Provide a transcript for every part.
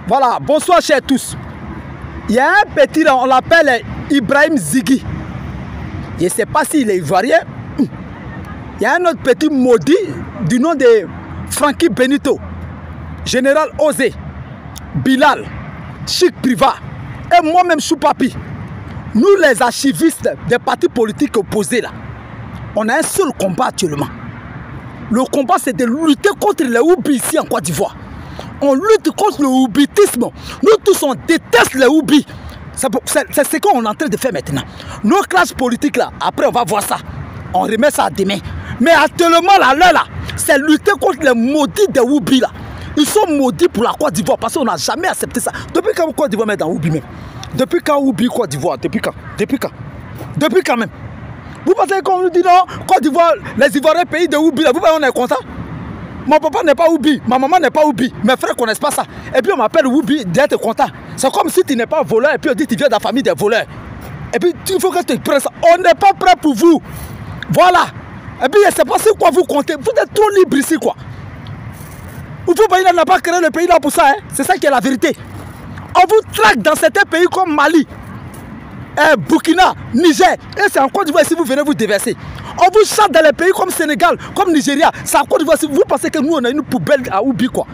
Voilà, bonsoir chers tous. Il y a un petit là, on l'appelle Ibrahim Zigui. Je ne sais pas s'il est ivoirien. Il y a un autre petit maudit du nom de Francky Benito, Général Osé, Bilal, Chic Priva et moi-même Choupapi. Nous les archivistes des partis politiques opposés là, on a un seul combat actuellement. Le combat c'est de lutter contre les Houbi ici en Côte d'Ivoire. On lutte contre le houbitisme. Nous tous on déteste les Houbi. C'est ce qu'on est en train de faire maintenant. Nos classes politiques là, après on va voir ça. On remet ça à demain. Mais actuellement là, c'est lutter contre les maudits des Houbi là. Ils sont maudits pour la Côte d'Ivoire parce qu'on n'a jamais accepté ça. Depuis quand Côte d'Ivoire met dans Houbi même? Depuis quand Houbi Côte d'Ivoire? Depuis quand? Depuis quand? Depuis quand même? Vous pensez qu'on nous dit non, Côte d'Ivoire, les Ivoiriens pays de Houbi là, vous voyez on est content? Mon papa n'est pas Houbi, ma maman n'est pas Houbi, mes frères ne connaissent pas ça. Et puis on m'appelle Houbi d'être content. C'est comme si tu n'es pas voleur et puis on dit que tu viens de la famille des voleurs. Et puis il faut que tu prennes ça. On n'est pas prêt pour vous. Voilà. Et puis c'est pas sur quoi vous comptez. Vous êtes trop libre ici quoi. Vous n'a pas créé le pays là pour ça. Hein? C'est ça qui est la vérité. On vous traque dans certains pays comme Mali, Burkina, Niger. Et c'est en Côte d'Ivoire si vous venez vous déverser. On vous chasse dans les pays comme Sénégal, comme Nigeria. C'est en Côte d'Ivoire. Vous pensez que nous on a une poubelle à Houbi quoi.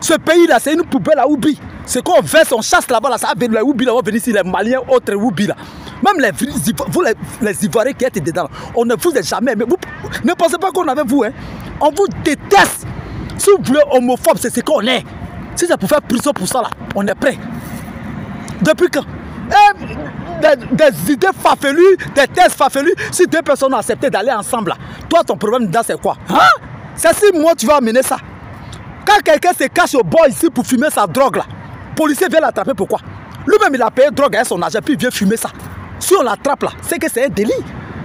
Ce pays là c'est une poubelle à Houbi. C'est qu'on verse, on chasse là-bas, là, ça va venir les Houbi là, on va venir ici les Maliens, autres Houbi là. Même les Ivoiriens qui êtes dedans, on ne vous a jamais. Mais vous ne pensez pas qu'on avait vous, hein. On vous déteste. Si vous voulez homophobe, c'est ce qu'on est. Si c'est pour faire prison pour ça là, on est prêt. Depuis quand? Des idées farfelues, des thèses farfelues. Si deux personnes ont accepté d'aller ensemble là, toi ton problème dedans c'est quoi? Hein? C'est si moi tu vas amener ça. Quand quelqu'un se cache au bord ici pour fumer sa drogue là, le policier vient l'attraper pourquoi? Lui-même il a payé drogue avec son argent puis il vient fumer ça. Si on l'attrape là, c'est que c'est un délit.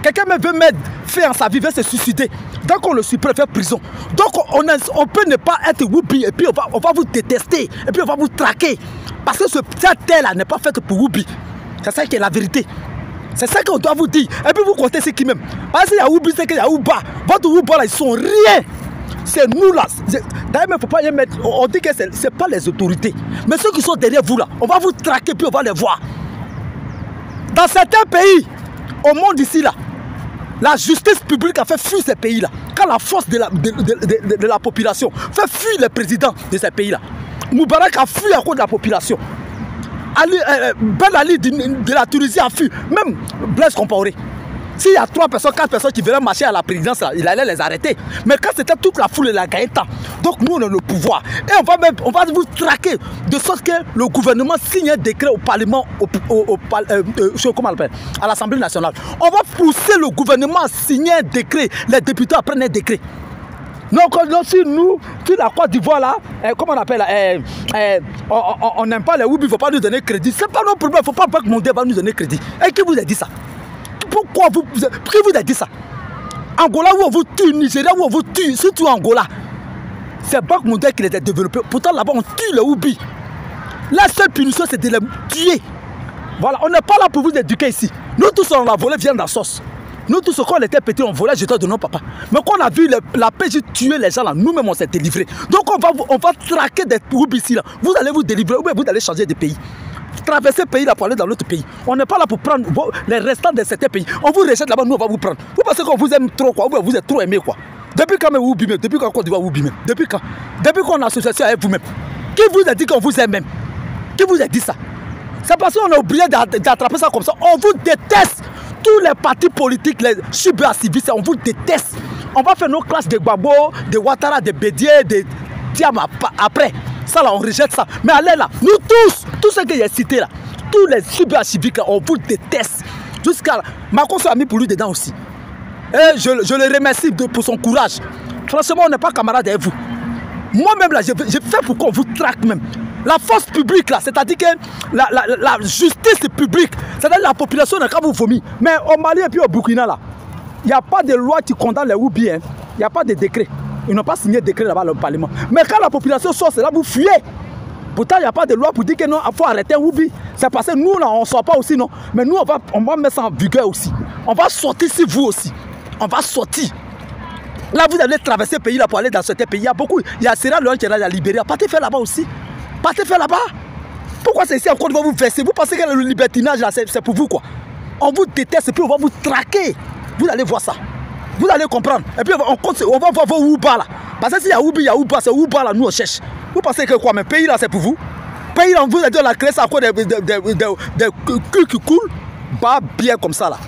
Quelqu'un veut mettre fin à sa vie, veut se suicider. Donc on le supprime, faire prison. Donc on peut ne pas être Houbi et puis on va vous détester et puis on va vous traquer. Parce que cette terre là n'est pas faite pour Houbi. C'est ça qui est la vérité. C'est ça qu'on doit vous dire. Et puis vous comptez ce qui même. Parce qu'il y a Houbi, c'est qu'il y a Houba. Votre Houba là, ils sont rien. C'est nous là. D'ailleurs, il ne faut pas y mettre. On dit que ce n'est pas les autorités. Mais ceux qui sont derrière vous là, on va vous traquer puis on va les voir. Dans certains pays, au monde ici là, la justice publique a fait fuir ces pays-là. Quand la force de la population fait fuir les présidents de ces pays-là. Moubarak a fui à cause de la population. Ben Ali de la Tunisie a fui. Même Blaise Compaoré. S'il y a 3 personnes, 4 personnes qui venaient marcher à la présidence, là, il allait les arrêter. Mais quand c'était toute la foule, il a gagné temps. Donc nous, on a le pouvoir. Et on va vous traquer de sorte que le gouvernement signe un décret au Parlement, comment on l'appelle, à l'Assemblée nationale. On va pousser le gouvernement à signer un décret. Les députés apprennent un décret. Donc si nous, si la Côte d'Ivoire là, comment on appelle, on n'aime pas les Houbi, il ne faut pas nous donner crédit. Ce n'est pas notre problème, il ne faut pas que mon débat va nous donner crédit. Et qui vous a dit ça? Pourquoi qui vous a dit ça? Angola où on vous tue, Nigeria où on vous tue, surtout Angola. C'est Banque mondiale qui les a développés. Pourtant là-bas on tue les Houbi. La seule punition c'est de les tuer. Voilà, on n'est pas là pour vous éduquer ici. Nous tous on a volé viande à sauce. Nous tous quand on était petits on volait jeter de nos papas. Mais quand on a vu la PJ tuer les gens là, nous-mêmes on s'est délivrés. Donc on va traquer des Houbi ici là. Vous allez vous délivrer ou bien vous allez changer de pays. Traverser le pays là pour aller dans l'autre pays. On n'est pas là pour prendre les restants de certains pays. On vous rejette là-bas, nous on va vous prendre. Vous pensez qu'on vous aime trop quoi? Ou vous êtes trop aimé quoi? Depuis quand même vous même? Depuis quand Côte d'Ivoire vous même? Depuis quand? Depuis qu'on a association avec vous-même. Qui vous a dit qu'on vous aime même? Qui vous a dit ça? C'est parce qu'on a oublié d'attraper ça comme ça. On vous déteste. Tous les partis politiques, les Chibé civistes, on vous déteste. On va faire nos classes de Gbagbo, de Ouattara, de Bédié, de Thiam après. Ça là, on rejette ça. Mais allez là, nous tous ceux que j'ai cités là, tous les cyberciviques là, on vous déteste. Jusqu'à là, Macron s'est mis pour lui dedans aussi. Et je le remercie pour son courage. Franchement, on n'est pas camarades avec vous. Moi-même là, j'ai fait pour qu'on vous traque même. La force publique là, c'est-à-dire que la justice publique, c'est-à-dire la population n'a qu'à vous vomir. Mais au Mali et puis au Burkina là, il n'y a pas de loi qui condamne les Houbi. Il n'y a pas de décret. Ils n'ont pas signé de décret là-bas au Parlement. Mais quand la population sort, c'est là vous fuyez. Pourtant, il n'y a pas de loi pour dire que non, il faut arrêter Houbi. C'est parce que nous, là, on ne sort pas aussi, non. Mais nous, on va mettre ça en vigueur aussi. On va sortir si vous aussi. On va sortir. Là, vous allez traverser le pays là pour aller dans ce pays. Il y a beaucoup. Il y a Sierra Leone qui est là, il y a Libéria. Partez faire là-bas aussi. Partez faire là-bas. Pourquoi c'est ici en Côte d'Ivoire vous versez? Vous pensez que le libertinage là, c'est pour vous quoi? On vous déteste et puis on va vous traquer. Vous allez voir ça. Vous allez comprendre. Et puis on va voir vos Ouba là. Parce que s'il y a Oubi, il y a Ouba, c'est Ouba là, nous on cherche. Vous pensez que quoi? Mais pays là, c'est pour vous? Pays là, on vous a dit la créer ça à quoi des culs qui coulent? Pas bien comme ça là.